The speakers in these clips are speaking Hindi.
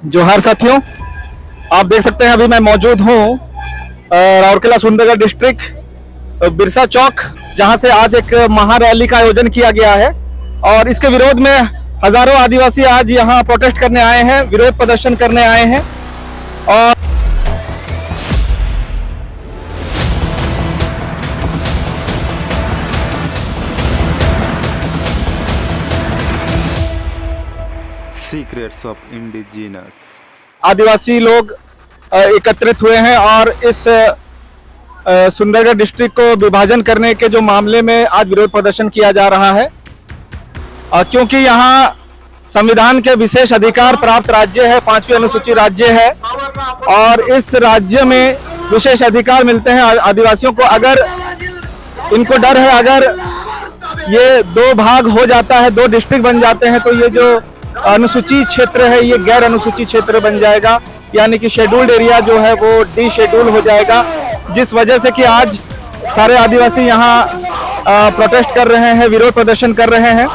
जोहार साथियों, आप देख सकते हैं अभी मैं मौजूद हूँ राउरकेला सुंदरगढ़ डिस्ट्रिक्ट बिरसा चौक, जहां से आज एक महारैली का आयोजन किया गया है और इसके विरोध में हजारों आदिवासी आज यहां प्रोटेस्ट करने आए हैं, विरोध प्रदर्शन करने आए हैं। और सीक्रेट्स ऑफ इंडिजिनस आदिवासी लोग एकत्रित हुए हैं और इस सुंदरगढ़ डिस्ट्रिक्ट को विभाजन करने के जो मामले में आज विरोध प्रदर्शन किया जा रहा है, क्योंकि यहाँ संविधान के विशेष अधिकार प्राप्त राज्य है, 5वीं अनुसूची राज्य है और इस राज्य में विशेष अधिकार मिलते हैं आदिवासियों को। अगर इनको डर है, अगर ये दो भाग हो जाता है, दो डिस्ट्रिक्ट बन जाते हैं, तो ये जो अनुसूची क्षेत्र है ये गैर अनुसूची क्षेत्र बन जाएगा, यानी कि शेड्यूल्ड एरिया जो है वो डी शेड्यूल हो जाएगा, जिस वजह से कि आज सारे आदिवासी यहाँ प्रोटेस्ट कर रहे हैं, विरोध प्रदर्शन कर रहे हैं।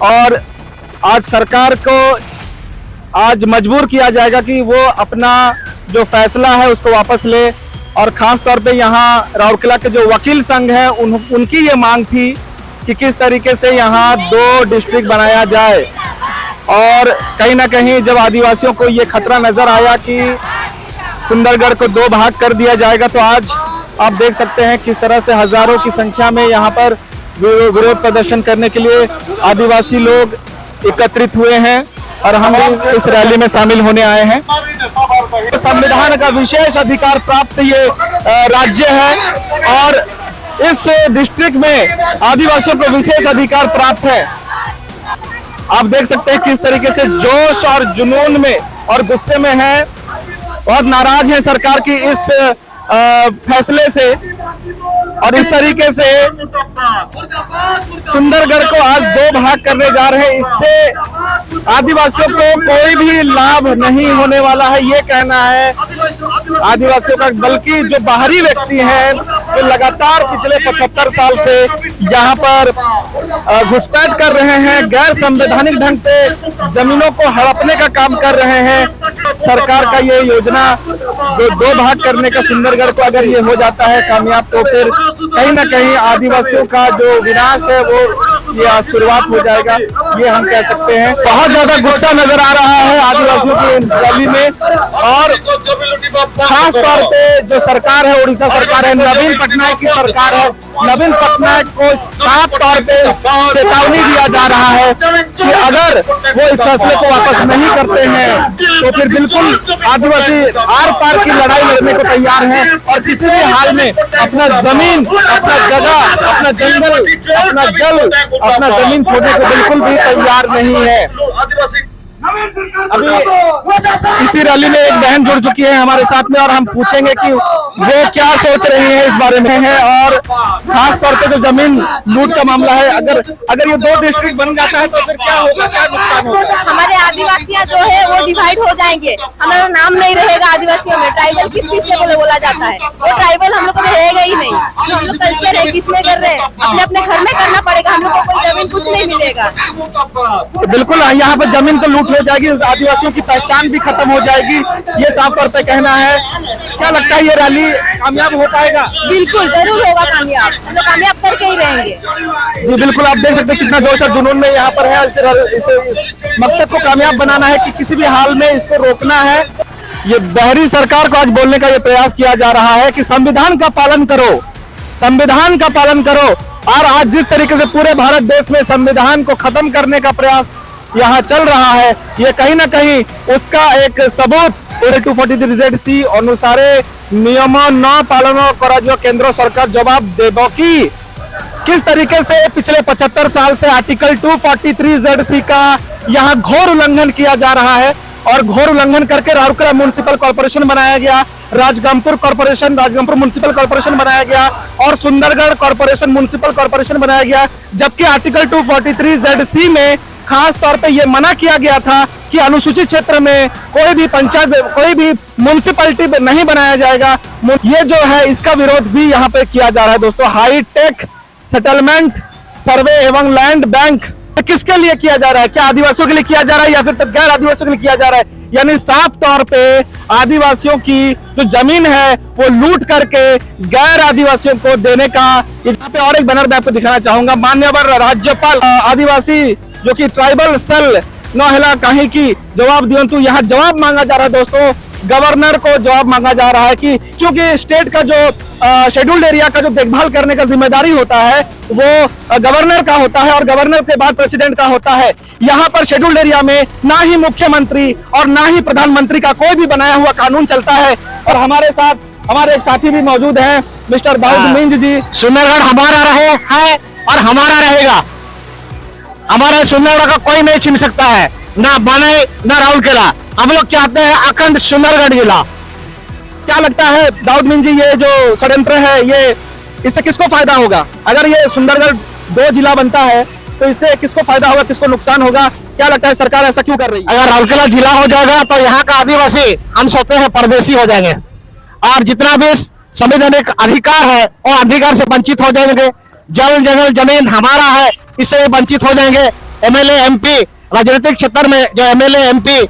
और आज सरकार को आज मजबूर किया जाएगा कि वो अपना जो फैसला है उसको वापस ले। और खास तौर पे यहाँ राउरकेला के जो वकील संघ है उनकी ये मांग थी कि किस तरीके से यहाँ 2 डिस्ट्रिक्ट बनाया जाए। और कहीं ना कहीं जब आदिवासियों को ये खतरा नजर आया कि सुंदरगढ़ को 2 भाग कर दिया जाएगा, तो आज आप देख सकते हैं किस तरह से हजारों की संख्या में यहाँ पर विरोध प्रदर्शन करने के लिए आदिवासी लोग एकत्रित हुए हैं और हम इस रैली में शामिल होने आए हैं। तो संविधान का विशेष अधिकार प्राप्त ये राज्य है और इस डिस्ट्रिक्ट में आदिवासियों को विशेष अधिकार प्राप्त है। आप देख सकते हैं किस तरीके से जोश और जुनून में और गुस्से में है, बहुत नाराज है सरकार की इस फैसले से। और इस तरीके से सुंदरगढ़ को आज 2 भाग करने जा रहे हैं, इससे आदिवासियों को कोई भी लाभ नहीं होने वाला है, ये कहना है आदिवासियों का। बल्कि जो बाहरी व्यक्ति हैं जो लगातार पिछले 75 साल से यहाँ पर घुसपैठ कर रहे हैं, गैर संवैधानिक ढंग से जमीनों को हड़पने का काम कर रहे हैं, सरकार का ये योजना जो 2 भाग करने का सुंदरगढ़ को अगर ये हो जाता है कामयाब, तो फिर कहीं ना कहीं आदिवासियों का जो विनाश है वो ये शुरुआत हो जाएगा, ये हम कह सकते हैं। बहुत ज्यादा गुस्सा नजर आ रहा है आदिवासियों की इस रैली में। और खास तौर पे जो सरकार है, उड़ीसा सरकार है, नवीन पटनायक की सरकार है, नवीन पटनायक को साफ तौर पे चेतावनी दिया जा रहा है कि अगर वो इस फैसले को वापस नहीं करते हैं तो फिर बिल्कुल आदिवासी आर पार की लड़ाई लड़ने को तैयार हैं और किसी भी हाल में अपना जमीन, अपना जगह, अपना जंगल, अपना जल, अपना जमीन छोड़ने को बिल्कुल भी तैयार नहीं है। अभी इसी रैली में एक बहन जुड़ चुकी है हमारे साथ में और हम पूछेंगे कि वो क्या सोच रही है इस बारे में है। और खास तौर पे जो जमीन लूट का मामला है, अगर ये 2 डिस्ट्रिक्ट बन जाता है तो फिर क्या होगा, क्या नुकसान होगा? हमारे आदिवासियां जो है वो डिवाइड हो जाएंगे, हमारा नाम नहीं रहेगा आदिवासियों में। ट्राइबल किस चीज से बोला जाता है, वो ट्राइबल हम लोग को रहेगा ही नहीं। हम लोग कल्चर है, किसमें कर रहे हैं, अपने अपने घर में करना पड़ेगा, हम लोग को कोई जमीन कुछ नहीं मिलेगा। बिल्कुल, यहाँ पर जमीन तो लूट हो जाएगी, आदिवासियों की पहचान भी खत्म हो जाएगी, ये साफ तौर पे कहना है। क्या लगता है ये रैली कामयाब हो पाएगा? बिल्कुल जरूर होगा कामयाब, हम लोग कामयाब करके ही रहेंगे। जी बिल्कुल, आप देख सकते हैं कितना जोश और जुनून में यहाँ पर है। इस मकसद को कामयाब बनाना है कि किसी भी हाल में इसको रोकना है। ये बहरी सरकार को आज बोलने का ये प्रयास किया जा रहा है कि संविधान का पालन करो, संविधान का पालन करो। और आज जिस तरीके से पूरे भारत देश में संविधान को खत्म करने का प्रयास यहाँ चल रहा है, ये कहीं ना कहीं उसका एक सबूत 243Z अनुसार नियम न पालन करा केंद्र सरकार जवाब देबो की किस तरीके से पिछले 75 साल से आर्टिकल 243Z का यहाँ घोर उल्लंघन किया जा रहा है। और घोर उल्लंघन करके राउरकेला म्युनिसिपल कॉर्पोरेशन बनाया गया, राजगंगपुर म्युनिसिपल कॉर्पोरेशन बनाया गया और सुंदरगढ़ कॉर्पोरेशन म्युनिसिपल कॉर्पोरेशन बनाया गया। जबकि आर्टिकल 243Z में खास तौर पे ये मना किया गया था कि अनुसूचित क्षेत्र में कोई भी पंचायत, कोई भी म्युनिसिपैलिटी नहीं बनाया जाएगा। ये जो है इसका विरोध भी यहाँ पे किया जा रहा है। दोस्तों, हाईटेक सेटलमेंट सर्वे एवं लैंड बैंक किसके लिए किया जा रहा है? क्या आदिवासियों के लिए किया जा रहा है या फिर गैर आदिवासियों के लिए किया जा रहा है? यानी साफ तौर पे आदिवासियों की जो जमीन है वो लूट करके गैर आदिवासियों को देने का। यहाँ पे और एक बैनर मैं आपको दिखाना चाहूंगा। मान्यवर राज्यपाल आदिवासी जो कि ट्राइबल सेल नौहेला काहे की जवाब दियंतु, यहाँ जवाब मांगा जा रहा है दोस्तों। गवर्नर को जवाब मांगा जा रहा है कि क्योंकि स्टेट का जो शेड्यूल्ड एरिया का जो देखभाल करने का जिम्मेदारी होता है वो गवर्नर का होता है और गवर्नर के बाद प्रेसिडेंट का होता है। यहाँ पर शेड्यूल्ड एरिया में ना ही मुख्यमंत्री और ना ही प्रधानमंत्री का कोई भी बनाया हुआ कानून चलता है। और हमारे साथ हमारे एक साथी भी मौजूद हैं, मिस्टर दाऊद मिंज जी। सुंदरगढ़ हमारा रहे है और हमारा रहेगा। हमारे सुंदरगढ़ का कोई नहीं छीन सकता है, ना बने ना राउरकेला। हम लोग चाहते हैं अखंड सुंदरगढ़ जिला। क्या लगता है दाऊद मिंज जी, ये जो षड्यंत्र है ये इससे किसको फायदा होगा? अगर ये सुंदरगढ़ 2 जिला बनता है तो इससे किसको फायदा होगा, किसको नुकसान होगा? क्या लगता है सरकार ऐसा क्यों कर रही है? अगर राउरकेला जिला हो जाएगा तो यहाँ का आदिवासी हम सोचते हैं परदेशी हो जाएंगे और जितना भी संवैधानिक अधिकार है वो अधिकार से वंचित हो जाएंगे। जल जंगल जमीन हमारा है, इससे वंचित हो जाएंगे। एमएलए एमपी राजनीतिक क्षेत्र में जो एमएलए एमपी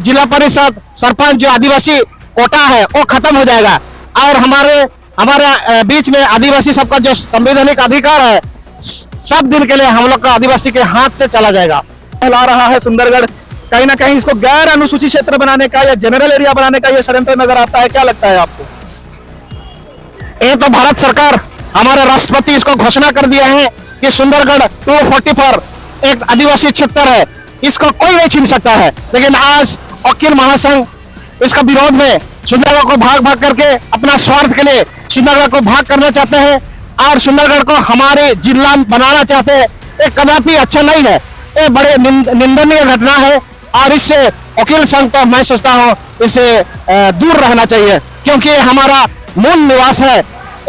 जिला परिषद सरपंच जो आदिवासी कोटा है वो खत्म हो जाएगा और हमारे बीच में आदिवासी सबका जो संवैधानिक अधिकार है सब दिन के लिए हम लोग का आदिवासी के हाथ से चला जाएगा। ला रहा है सुंदरगढ़, कहीं ना कहीं इसको गैर अनुसूचित क्षेत्र बनाने का या जनरल एरिया बनाने का ये षड्यंत्र नजर आता है। क्या लगता है आपको? ये तो भारत सरकार हमारे राष्ट्रपति इसको घोषणा कर दिया है कि सुंदरगढ़ 244 एक आदिवासी क्षेत्र है, इसको कोई नहीं छीन सकता है। लेकिन आज वकील महासंघ इसका विरोध में सुंदरगढ़ को भाग भाग करके अपना स्वार्थ के लिए सुंदरगढ़ को भाग करना चाहते हैं और सुंदरगढ़ को हमारे जिला बनाना चाहते हैं। ये कदापि अच्छा नहीं है, ये बड़े निंदनीय घटना है और इससे वकील संघ तो मैं सोचता हूँ इससे दूर रहना चाहिए, क्योंकि ये हमारा मूल निवास है,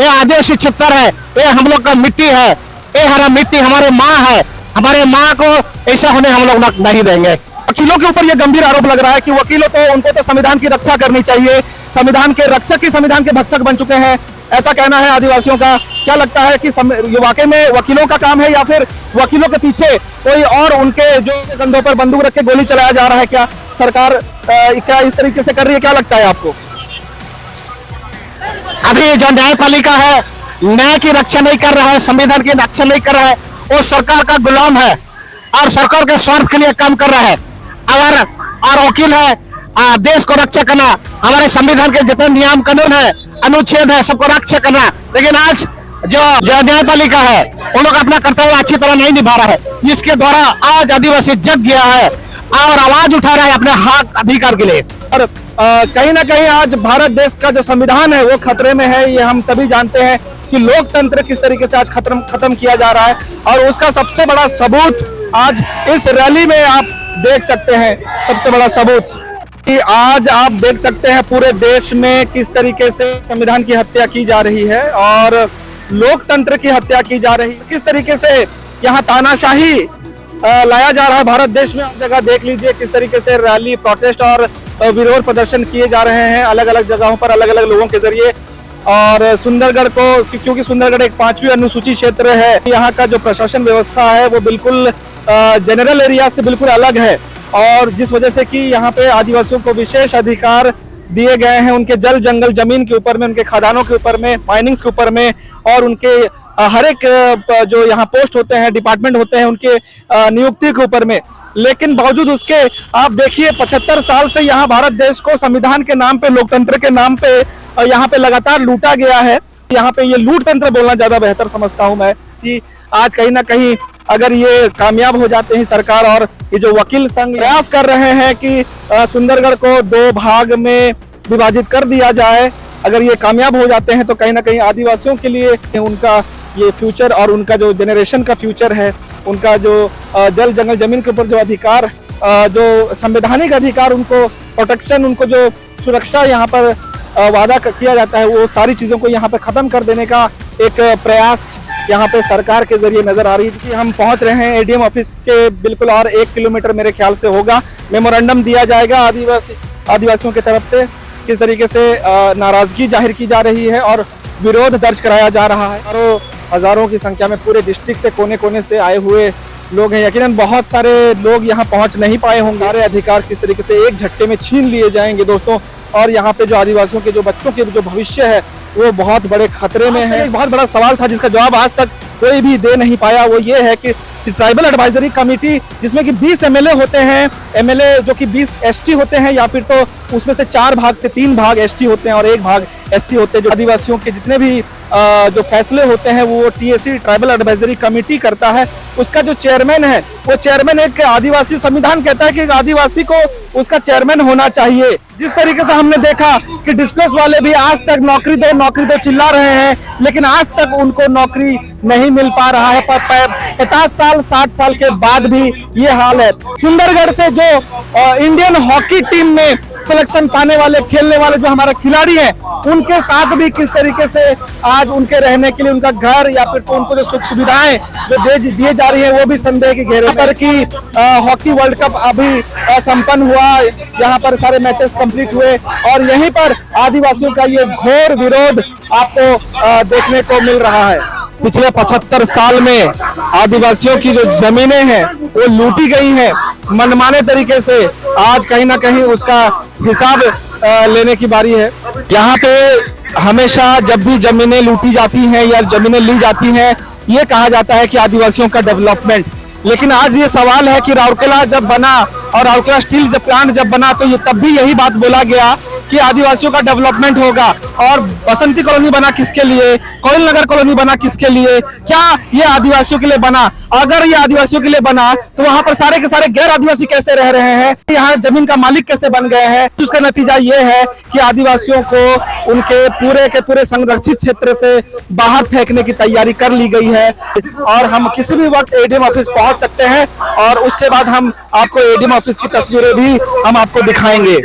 ये आदिवासी क्षेत्र है, ये हम लोग का मिट्टी है, ये हमारा मिट्टी हमारे माँ है। हमारे माँ को ऐसा होने हम लोग नहीं देंगे। वकीलों के ऊपर यह गंभीर आरोप लग रहा है कि वकीलों को उनको तो संविधान की रक्षा करनी चाहिए, संविधान के रक्षक ही संविधान के भक्षक बन चुके हैं, ऐसा कहना है आदिवासियों का। क्या लगता है कि ये वाकई में वकीलों का काम है या फिर वकीलों के पीछे कोई और उनके जो कंधों पर बंदूक रख के गोली चलाया जा रहा है? क्या सरकार क्या इस तरीके से कर रही है? क्या लगता है आपको? अभी जो न्यायपालिका है न्याय की रक्षा नहीं कर रहा है, संविधान की रक्षा नहीं कर रहा है, वो सरकार का गुलाम है और सरकार के स्वार्थ के लिए काम कर रहा है। अगर और वकील है देश को रक्षा करना, हमारे संविधान के जितने नियम कानून है अनुच्छेद है सबको रक्षा करना। लेकिन आज जो न्यायपालिका है वो लोग अपना कर्तव्य अच्छी तरह नहीं निभा रहा है, जिसके द्वारा आज आदिवासी जग गया है और आवाज उठा रहा है अपने हक अधिकार के लिए। और कहीं ना कहीं आज भारत देश का जो संविधान है वो खतरे में है। ये हम सभी जानते हैं कि लोकतंत्र किस तरीके से आज खत्म किया जा रहा है और उसका सबसे बड़ा सबूत आज इस रैली में आप देख सकते हैं। सबसे बड़ा सबूत कि आज आप देख सकते हैं पूरे देश में किस तरीके से संविधान की हत्या की जा रही है और लोकतंत्र की हत्या की जा रही है। किस तरीके से यहाँ तानाशाही लाया जा रहा है भारत देश में। आप जगह देख लीजिए किस तरीके से रैली, प्रोटेस्ट और विरोध प्रदर्शन किए जा रहे हैं अलग अलग जगहों पर अलग अलग लोगों के जरिए। और सुंदरगढ़ को, क्योंकि सुंदरगढ़ एक 5वीं अनुसूची क्षेत्र है, यहाँ का जो प्रशासन व्यवस्था है वो बिल्कुल जनरल एरिया से बिल्कुल अलग है और जिस वजह से कि यहाँ पे आदिवासियों को विशेष अधिकार दिए गए हैं उनके जल जंगल जमीन के ऊपर में, उनके खदानों के ऊपर में, माइनिंग्स के ऊपर में और उनके हर एक जो यहाँ पोस्ट होते हैं, डिपार्टमेंट होते हैं, उनके नियुक्ति के ऊपर में। लेकिन बावजूद उसके आप देखिए 75 साल से यहाँ भारत देश को संविधान के नाम पे, लोकतंत्र के नाम पे यहाँ पे लगातार लूटा गया है। यहाँ पे ये लूट तंत्र बोलना ज्यादा बेहतर समझता हूँ मैं कि आज कहीं ना कहीं अगर ये कामयाब हो जाते हैं सरकार और ये जो वकील संघ प्रयास कर रहे हैं कि सुंदरगढ़ को 2 भाग में विभाजित कर दिया जाए, अगर ये कामयाब हो जाते हैं तो कहीं ना कहीं आदिवासियों के लिए उनका ये फ्यूचर और उनका जो जनरेशन का फ्यूचर है, उनका जो जल जंगल जमीन के ऊपर जो अधिकार, जो संवैधानिक अधिकार, उनको प्रोटेक्शन, उनको जो सुरक्षा यहाँ पर वादा किया जाता है, वो सारी चीज़ों को यहाँ पर ख़त्म कर देने का एक प्रयास यहाँ पे सरकार के जरिए नजर आ रही है। कि हम पहुँच रहे हैं एडीएम ऑफिस के बिल्कुल और 1 किलोमीटर मेरे ख्याल से होगा। मेमोरेंडम दिया जाएगा आदिवासियों की तरफ से, किस तरीके से नाराजगी जाहिर की जा रही है और विरोध दर्ज कराया जा रहा है। और हजारों की संख्या में पूरे डिस्ट्रिक्ट से कोने कोने से आए हुए लोग हैं। यकीनन बहुत सारे लोग यहाँ पहुँच नहीं पाए होंगे। सारे अधिकार किस तरीके से एक झटके में छीन लिए जाएंगे दोस्तों, और यहाँ पे जो आदिवासियों के जो बच्चों के जो भविष्य है वो बहुत बड़े खतरे में है। एक बहुत बड़ा सवाल था जिसका जवाब आज तक कोई भी दे नहीं पाया, वो ये है कि ट्राइबल एडवाइजरी कमेटी जिसमें कि 20 एमएलए होते हैं, एमएलए जो कि 20 एसटी होते हैं, या फिर तो उसमें से 4 भाग से 3 भाग एसटी होते हैं और 1 भाग एससी होते हैं। जो आदिवासियों के जितने भी जो फैसले होते हैं वो टीएसी ट्राइबल एडवाइजरी कमेटी करता है। उसका जो चेयरमैन है वो चेयरमैन एक आदिवासी, संविधान कहता है कि एक आदिवासी को उसका चेयरमैन होना चाहिए। जिस तरीके से हमने देखा कि डिस्प्लेस वाले भी आज तक नौकरी दो चिल्ला रहे हैं, लेकिन आज तक उनको नौकरी नहीं मिल पा रहा है। 50 साल 60 साल के बाद भी ये हाल है। सुंदरगढ़ से जो इंडियन हॉकी टीम में सिलेक्शन पाने वाले, खेलने वाले जो हमारे खिलाड़ी हैं, उनके साथ भी किस तरीके से आज उनके रहने के लिए उनका घर या फिर तो उनको जो सुख सुविधाएं जो दिए जा रही है वो भी संदेह के घेरे पर। कि हॉकी वर्ल्ड कप अभी संपन्न हुआ, यहाँ पर सारे मैचेस कंप्लीट हुए और यहीं पर आदिवासियों का ये घोर विरोध आपको देखने को मिल रहा है। पिछले 75 साल में आदिवासियों की जो जमीनें हैं वो लूटी गई हैं मनमाने तरीके से। आज कहीं ना कहीं उसका हिसाब लेने की बारी है। यहाँ पे हमेशा जब भी जमीनें लूटी जाती हैं या जमीनें ली जाती हैं, ये कहा जाता है कि आदिवासियों का डेवलपमेंट। लेकिन आज ये सवाल है कि राउरकेला जब बना और राउरकेला स्टील जब प्लांट जब बना तो ये तब भी यही बात बोला गया कि आदिवासियों का डेवलपमेंट होगा। और बसंती कॉलोनी बना किसके लिए, कोयल नगर कॉलोनी बना किसके लिए, क्या ये आदिवासियों के लिए बना? अगर ये आदिवासियों के लिए बना तो वहां पर सारे के सारे गैर आदिवासी कैसे रह रहे हैं, यहाँ जमीन का मालिक कैसे बन गए हैं? उसका नतीजा ये है कि आदिवासियों को उनके पूरे के पूरे संरक्षित क्षेत्र से बाहर फेंकने की तैयारी कर ली गई है। और हम किसी भी वक्त एडीएम ऑफिस पहुंच सकते हैं और उसके बाद हम आपको एडीएम ऑफिस की तस्वीरें भी हम आपको दिखाएंगे।